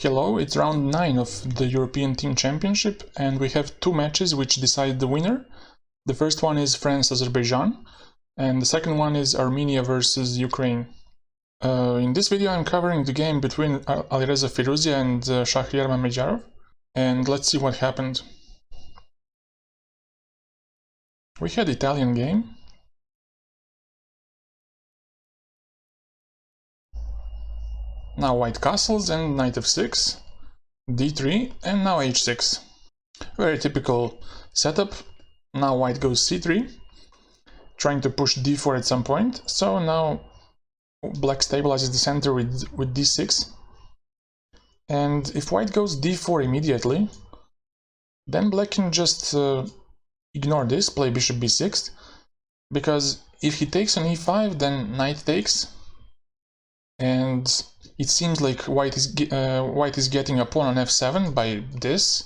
Hello, it's round 9 of the European Team Championship, and we have two matches which decide the winner. The first one is France-Azerbaijan, and the second one is Armenia versus Ukraine. In this video I'm covering the game between Alireza Firouzja and Shakhriyar Mamedyarov, and let's see what happened. We had Italian game. Now white castles and knight f6, d3, and now h6. Very typical setup. Now white goes c3, trying to push d4 at some point. So now black stabilizes the center with d6. And if white goes d4 immediately, then black can just ignore this, play bishop b6, because if he takes on e5, then knight takes, and it seems like white is getting a pawn on f7 by this,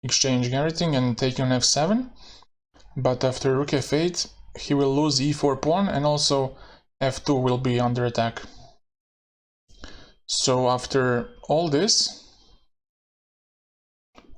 exchanging everything and taking on f7. But after rook f8, he will lose e4 pawn, and also f2 will be under attack. So after all these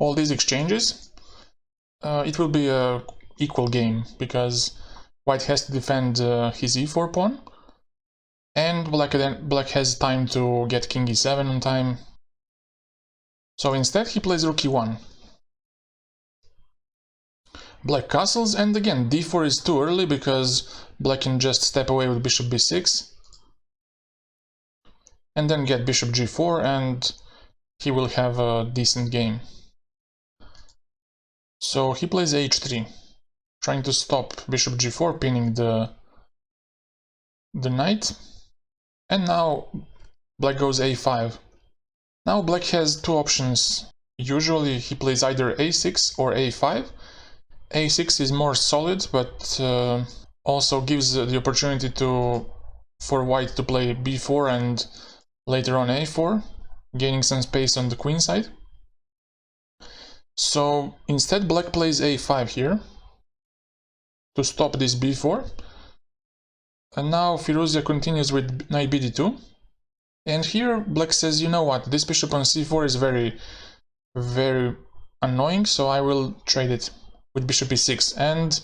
exchanges, it will be a equal game, because white has to defend his e4 pawn, and black has time to get king e7 on time. So instead he plays rook e1. Black castles, and again d4 is too early, because black can just step away with bishop b6 and then get bishop g4, and he will have a decent game. So he plays h3, trying to stop bishop g4, pinning the knight. And now black goes a5. Now black has two options. Usually he plays either a6 or a5. a6 is more solid, but also gives the opportunity for white to play b4 and later on a4, gaining some space on the queen side. So instead black plays a5 here to stop this b4. And now Firouzja continues with knight bd2, and here black says, you know what, this bishop on c4 is very, very annoying, so I will trade it with bishop e6. And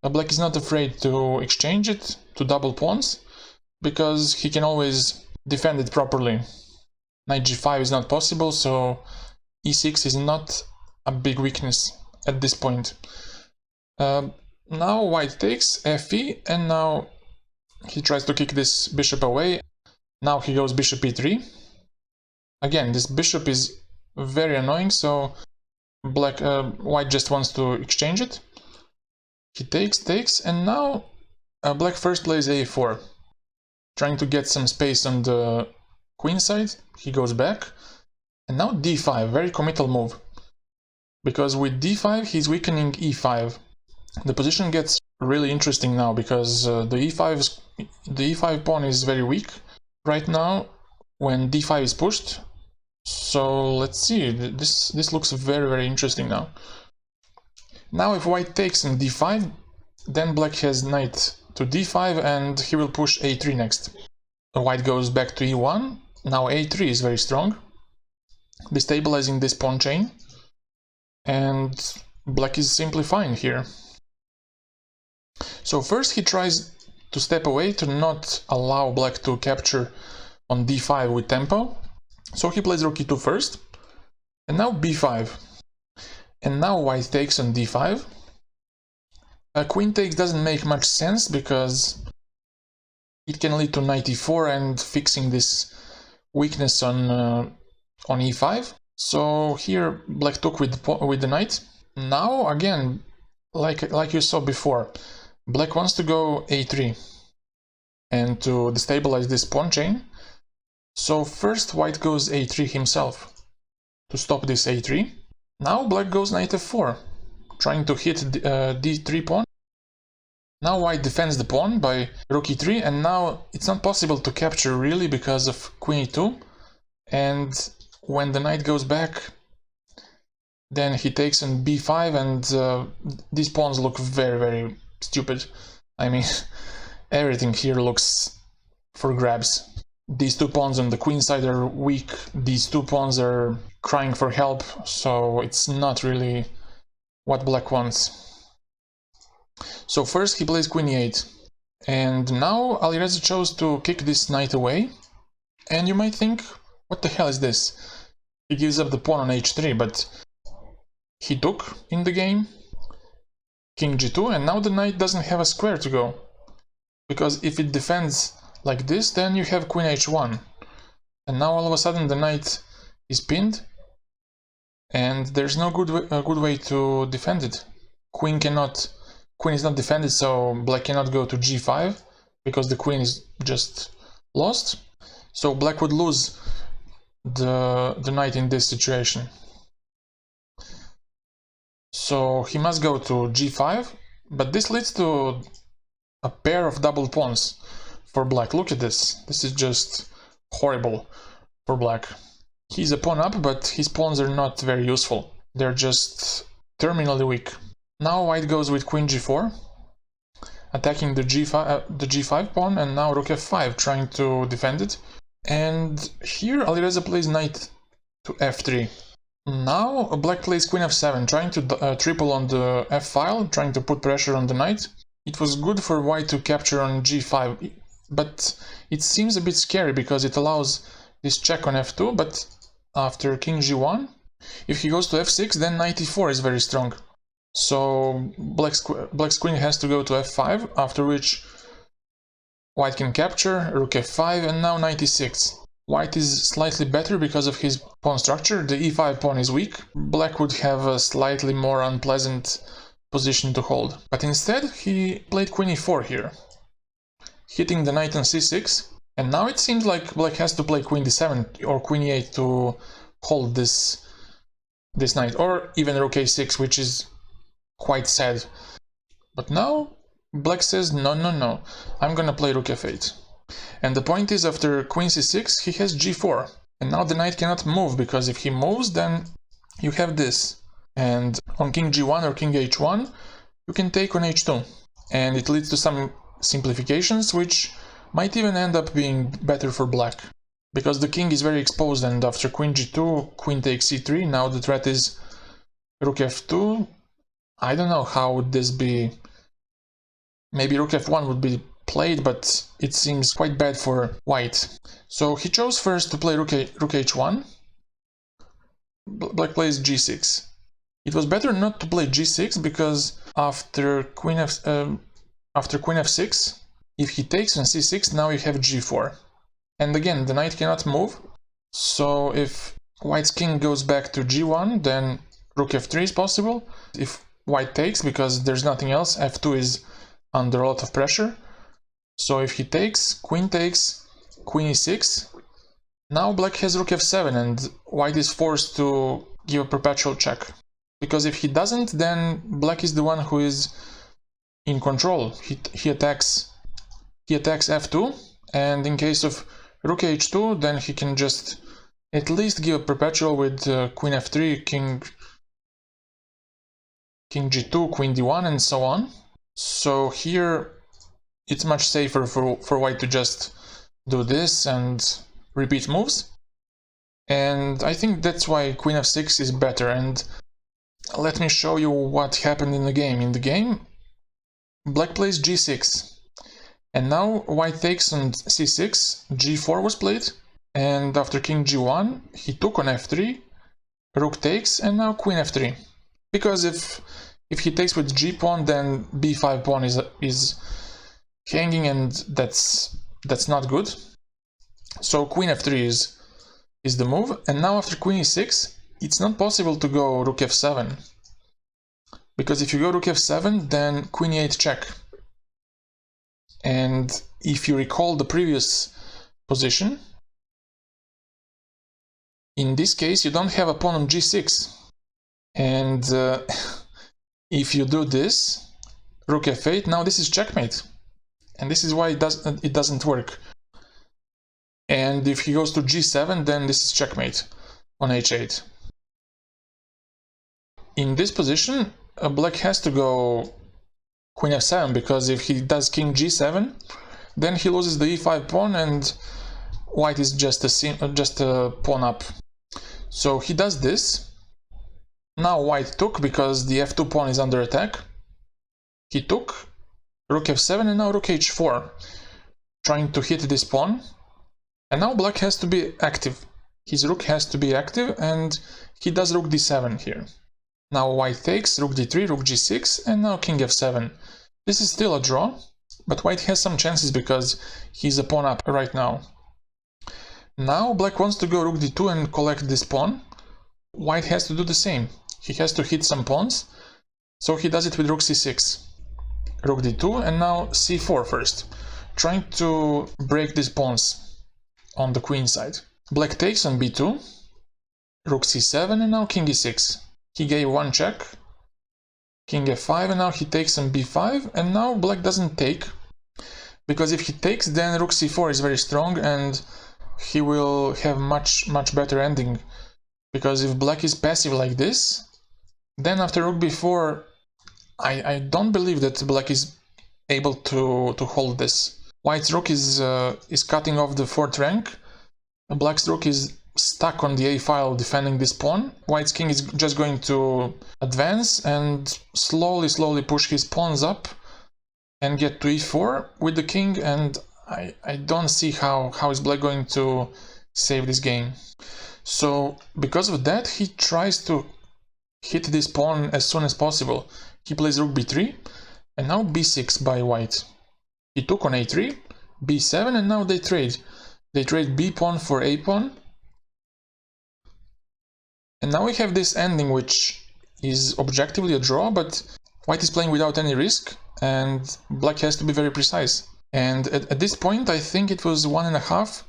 black is not afraid to exchange it to double pawns, because he can always defend it properly. Knight g5 is not possible, so e6 is not a big weakness at this point. Now white takes fe, and now he tries to kick this bishop away. Now he goes bishop e3. Again, this bishop is very annoying, so white just wants to exchange it. He takes, and now black first plays a4, trying to get some space on the queen side. He goes back, and now d5, very committal move, because with d5 he's weakening e5. The position gets really interesting now, because the e5 pawn is very weak right now when d5 is pushed. So let's see, this looks very, very interesting now. Now if white takes on d5, then black has knight to d5, and he will push a3 next. White goes back to e1. Now a3 is very strong, destabilizing this pawn chain, and black is simply fine here. So first he tries to step away to not allow black to capture on d5 with tempo. So he plays rook e2 first, and now b5. And now white takes on d5. Queen takes doesn't make much sense, because it can lead to knight e4 and fixing this weakness on e5. So here black took with the knight. Now again, like you saw before, black wants to go a3 and to destabilize this pawn chain. So first white goes a3 himself to stop this a3. Now black goes knight f4, trying to hit d3 pawn. Now white defends the pawn by rook e3, and now it's not possible to capture really because of queen e2. And when the knight goes back, then he takes on b5, and these pawns look very, very stupid. I mean, everything here looks for grabs. these two pawns on the queen side are weak, these two pawns are crying for help, so it's not really what black wants. So first he plays queen e8, and now Alireza chose to kick this knight away, and you might think, what the hell is this? He gives up the pawn on h3, but he took in the game, king g2, and now the knight doesn't have a square to go, because if it defends like this, then you have queen h1, and now all of a sudden the knight is pinned, and there's no good way to defend it. Queen is not defended, so black cannot go to g5 because the queen is just lost. So black would lose the knight in this situation. So he must go to g5, but this leads to a pair of double pawns for black. Look at this. This is just horrible for black. He's a pawn up, but his pawns are not very useful. They're just terminally weak. Now white goes with queen g4, attacking the g5 pawn, and now rook f5, trying to defend it. And here Alireza plays knight to f3. Now black plays queen f7, trying to triple on the f-file, trying to put pressure on the knight. It was good for white to capture on g5, but it seems a bit scary because it allows this check on f2, but after king g1, if he goes to f6, then knight e4 is very strong. So black's queen has to go to f5, after which white can capture, rook f5, and now knight e6. White is slightly better because of his pawn structure. The e5 pawn is weak. Black would have a slightly more unpleasant position to hold. But instead he played queen e4 here, hitting the knight on c6. And now it seems like black has to play queen d7 or queen e8 to hold this knight, or even rook a6, which is quite sad. But now black says no, I'm gonna play rook f8. And the point is, after queen c6 he has g4, and now the knight cannot move, because if he moves then you have this, and on king g1 or king h1 you can take on h2, and it leads to some simplifications which might even end up being better for black, because the king is very exposed, and after queen g2, queen takes c3, now the threat is rook f2. I don't know how would this be. Maybe rook f1 would be played, but it seems quite bad for white. So he chose first to play rook h1. Black plays g6. It was better not to play g6, because after queen f6, if he takes on c6, now you have g4. And again, the knight cannot move, so if white's king goes back to g1, then rook f3 is possible. If white takes, because there's nothing else, f2 is under a lot of pressure. So if he takes, queen e6, now black has rook f7, and white is forced to give a perpetual check. Because if he doesn't, then black is the one who is in control. He attacks f2, and in case of rook h2, then he can just at least give a perpetual with queen f3, king g2, queen d1, and so on. So here it's much safer for white to just do this and repeat moves. And I think that's why queen f6 is better. And let me show you what happened in the game. In the game, black plays g6. And now white takes on c6, g4 was played. And after king g1, he took on f3, rook takes, and now queen f3. Because if he takes with g pawn, then b5 pawn is hanging, and that's not good. So queen f3 is the move. And now after queen e6, it's not possible to go rook f7, because if you go rook f7, then queen e8 check. And if you recall the previous position, in this case you don't have a pawn on g6, and if you do this, rook f8, now this is checkmate, and this is why it doesn't work. And if he goes to g7, then this is checkmate on h8. In this position, black has to go queen f7, because if he does king g7, then he loses the e5 pawn, and white is just a pawn up. So he does this. Now white took because the f2 pawn is under attack. He took, rook f7, and now rook h4, trying to hit this pawn. And now black has to be active. His rook has to be active, and he does rook d7 here. Now white takes, rook d3, rook g6, and now king f7. This is still a draw, but white has some chances because he's a pawn up right now. Now black wants to go rook d2 and collect this pawn. White has to do the same. He has to hit some pawns, so he does it with rook c6. Rook d2, and now c4 first, trying to break these pawns on the queen side. Black takes on b2, rook c7, and now king e6. He gave one check, king f5, and now he takes on b5, and now black doesn't take, because if he takes, then rook c4 is very strong, and he will have much better ending. Because if black is passive like this, then after rook b4, I don't believe that black is able to hold this. White's rook is cutting off the 4th rank. Black's rook is stuck on the a file defending this pawn. White's king is just going to advance and slowly push his pawns up and get to e4 with the king, and I don't see how is black going to save this game. So because of that, he tries to hit this pawn as soon as possible. He plays rook b3, and now b6 by white. He took on a3, b7, and now they trade. They trade b pawn for a pawn. And now we have this ending, which is objectively a draw, but white is playing without any risk, and black has to be very precise. And at this point, I think it was 1.5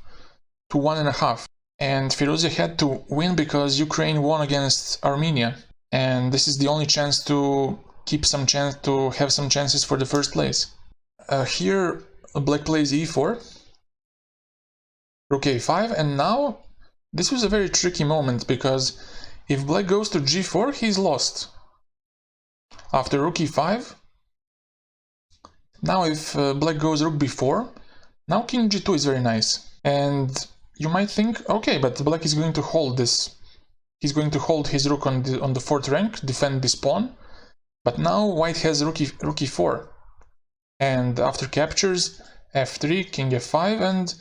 to 1.5. And Firouzja had to win because Ukraine won against Armenia. And this is the only chance to keep some chance to have some chances for the first place. Here, black plays e4, rook a5, and now this was a very tricky moment because if black goes to g4, he's lost. After rook e5, now if black goes rook b4, now king g2 is very nice. And you might think, okay, but black is going to hold this. He's going to hold his rook on the 4th rank, defend this pawn. But now white has rook e4. And after captures, f3, king f5, and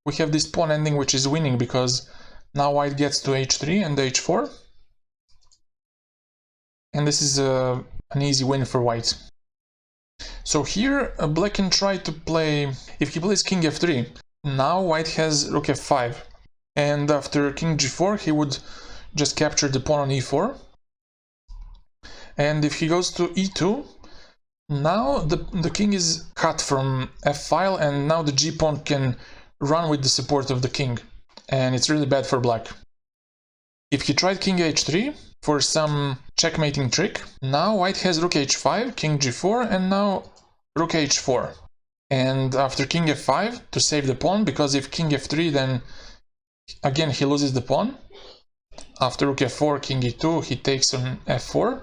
we have this pawn ending which is winning because now white gets to h3 and h4. And this is an easy win for white. So here black can try to play, if he plays king f3, now white has rook f5. And after king g4 he would just capture the pawn on e4. And if he goes to e2, now the king is cut from f-file, and now the g-pawn can run with the support of the king. And it's really bad for black. If he tried king h3 for some checkmating trick, now white has rook h5, king g4, and now rook h4. And after king f5 to save the pawn, because if king f3, then again he loses the pawn. After rook f4, king e2, he takes on f4.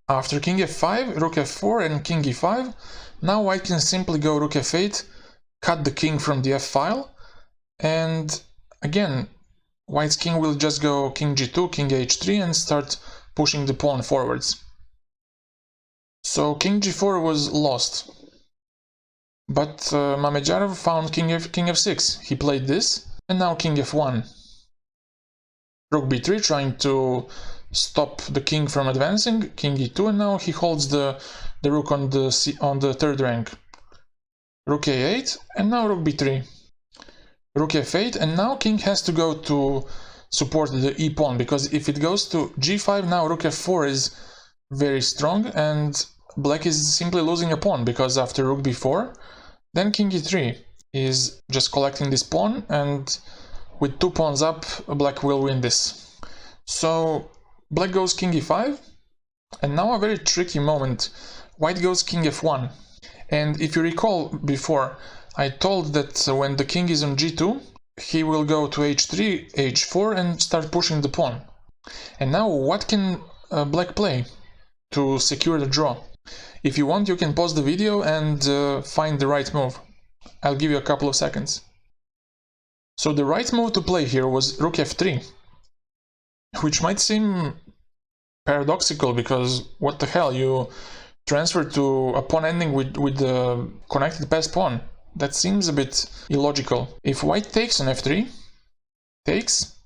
After king f5, rook f4 and king e5, now white can simply go rook f8, cut the king from the f-file, and again, white's king will just go king g2, king h3 and start pushing the pawn forwards. So king g4 was lost. But Mamedyarov found king f6. He played this, and now king f1. Rook b3 trying to stop the king from advancing, king e2, and now he holds the rook on the 3rd rank. Rook a8, and now rook b3. Rook f8, and now king has to go to support the e pawn, because if it goes to g5, now rook f4 is very strong, and black is simply losing a pawn, because after rook b4, then king e3 is just collecting this pawn, and with 2 pawns up, black will win this. So black goes king e5, and now a very tricky moment. White goes king f1. And if you recall before, I told that when the king is on g2, he will go to h3, h4 and start pushing the pawn. And now what can black play to secure the draw? If you want, you can pause the video and find the right move. I'll give you a couple of seconds. So the right move to play here was rook f3, which might seem paradoxical because what the hell, you transfer to a pawn ending with the connected passed pawn. That seems a bit illogical. If white takes on f3, takes,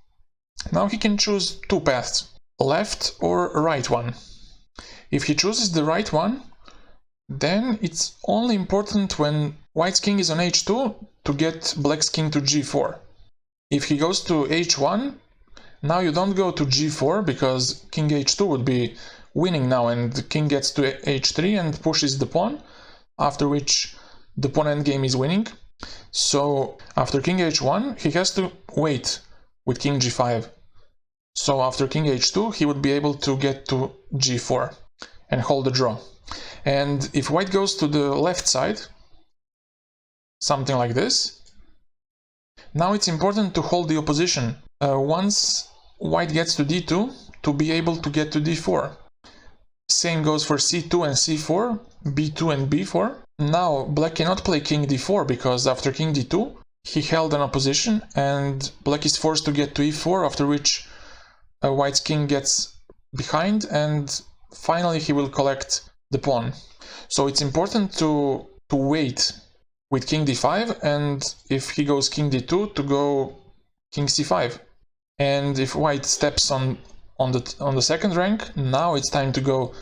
now he can choose two paths, left or right one. If he chooses the right one, then it's only important when white's king is on h2 to get black's king to g4. If he goes to h1, now you don't go to g4 because king h2 would be winning now, and the king gets to h3 and pushes the pawn, after which the pawn endgame is winning. So after king h1 he has to wait with king g5. So after king h2 he would be able to get to g4 and hold the draw. And if white goes to the left side, something like this, now it's important to hold the opposition once white gets to d2 to be able to get to d4. Same goes for c2 and c4, b2 and b4. Now black cannot play king d4 because after king d2 he held an opposition and black is forced to get to e4, after which white's king gets behind and finally he will collect the pawn. So it's important to wait with king d5, and if he goes king d2 to go king c5. And if white steps on the second rank, now it's time to go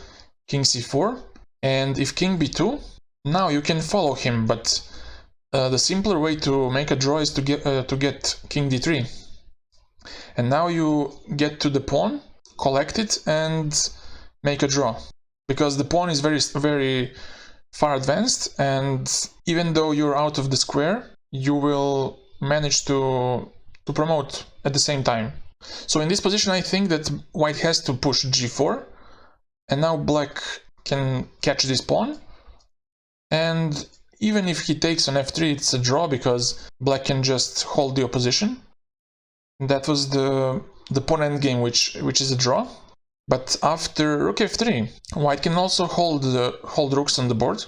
king c4. And if king b2, now you can follow him, but the simpler way to make a draw is to get king d3. And now you get to the pawn, collect it, and make a draw. Because the pawn is very far advanced, and even though you're out of the square, you will manage to promote at the same time. So in this position I think that white has to push g4, and now black can catch this pawn, and even if he takes on f3 it's a draw because black can just hold the opposition. That was the pawn endgame, which is a draw. But after rook f3, white can also hold rooks on the board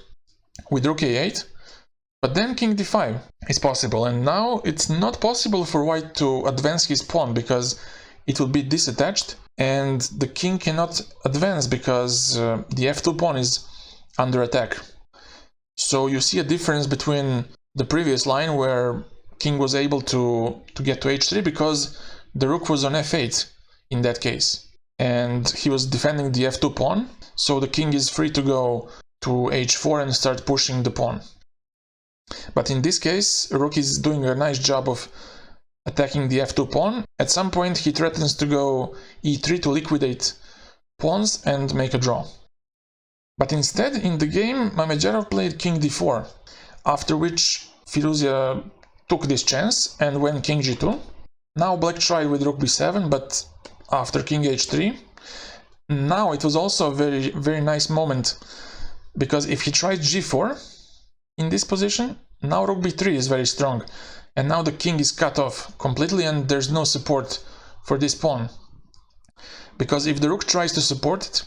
with rook a8, but then king d5 is possible, and now it's not possible for white to advance his pawn because it will be disattached, and the king cannot advance because the f2 pawn is under attack. So you see a difference between the previous line where king was able to get to h3 because the rook was on f8 in that case, and he was defending the f2 pawn, so the king is free to go to h4 and start pushing the pawn. But in this case, rook is doing a nice job of attacking the f2 pawn. At some point he threatens to go e3 to liquidate pawns and make a draw. But instead, in the game, Mamedyarov played king d4, after which Firouzja took this chance and went king g2. Now black tried with rook b7, but after king h3, now it was also a very nice moment, because if he tries g4 in this position, now rook b3 is very strong, and now the king is cut off completely and there's no support for this pawn. Because if the rook tries to support it,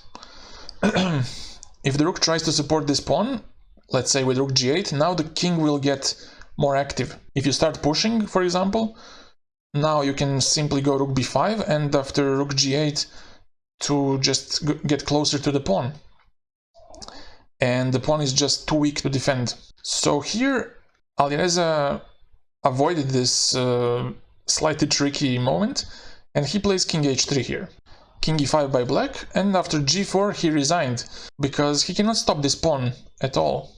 if the rook tries to support this pawn, let's say with rook g8, now the king will get more active. If you start pushing, for example, now you can simply go rook b5 and after rook g8 to just get closer to the pawn. And the pawn is just too weak to defend. So here Alireza avoided this slightly tricky moment, and he plays king h3 here. King e5 by black, and after g4 he resigned, because he cannot stop this pawn at all.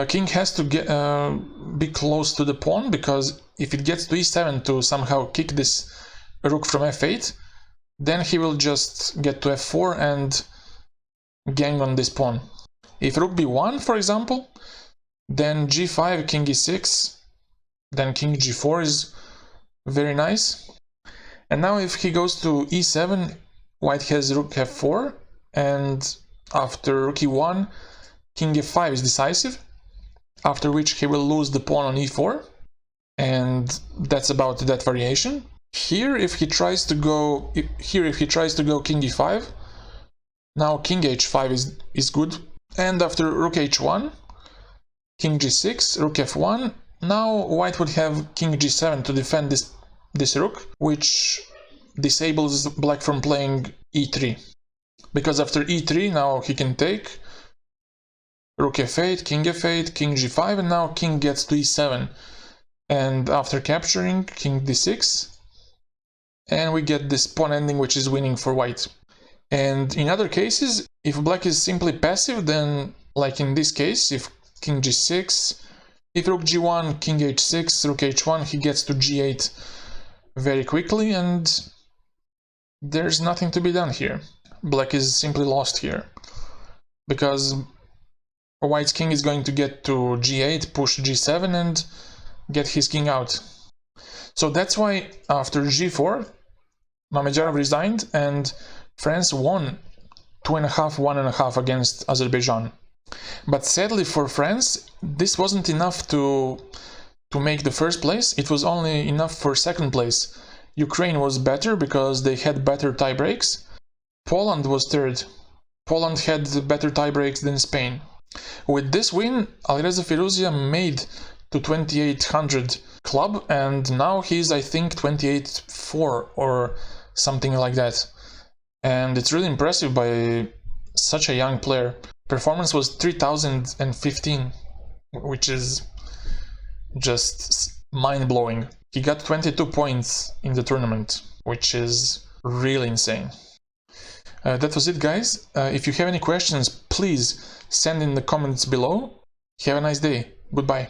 King has to be close to the pawn, because if it gets to e7 to somehow kick this rook from f8, then he will just get to f4 and gang on this pawn. If rook b1, for example, then g5, king e6, then king g4 is very nice. And now if he goes to e7, white has rook f4, and after rook e1, king f5 is decisive, after which he will lose the pawn on e4, and that's about that variation. Here if he tries to go king e5, now king h5 is good, and after rook h1, king g6, rook f1, now white would have king g7 to defend this rook, which disables black from playing e3. Because after e3 now he can take rook f8, king f8, king g5, and now king gets to e7. And after capturing, king d6, and we get this pawn ending, which is winning for white. And in other cases, if black is simply passive, then like in this case, if king g6, if rook g1, king h6, rook h1, he gets to g8 very quickly, and there's nothing to be done here. Black is simply lost here, because white's king is going to get to g8, push g7, and get his king out. So that's why after g4, Mamedyarov resigned, and France won 2.5, 1.5 against Azerbaijan. But sadly for France, this wasn't enough to make the first place. It was only enough for second place. Ukraine was better because they had better tiebreaks. Poland was third. Poland had better tiebreaks than Spain. With this win, Alireza Firouzja made to 2800 club, and now he's, I think, 28-4 or something like that. And it's really impressive by such a young player. Performance was 3015, which is just mind-blowing. He got 22 points in the tournament, which is really insane. That was it, guys. If you have any questions, please send in the comments below. Have a nice day. Goodbye.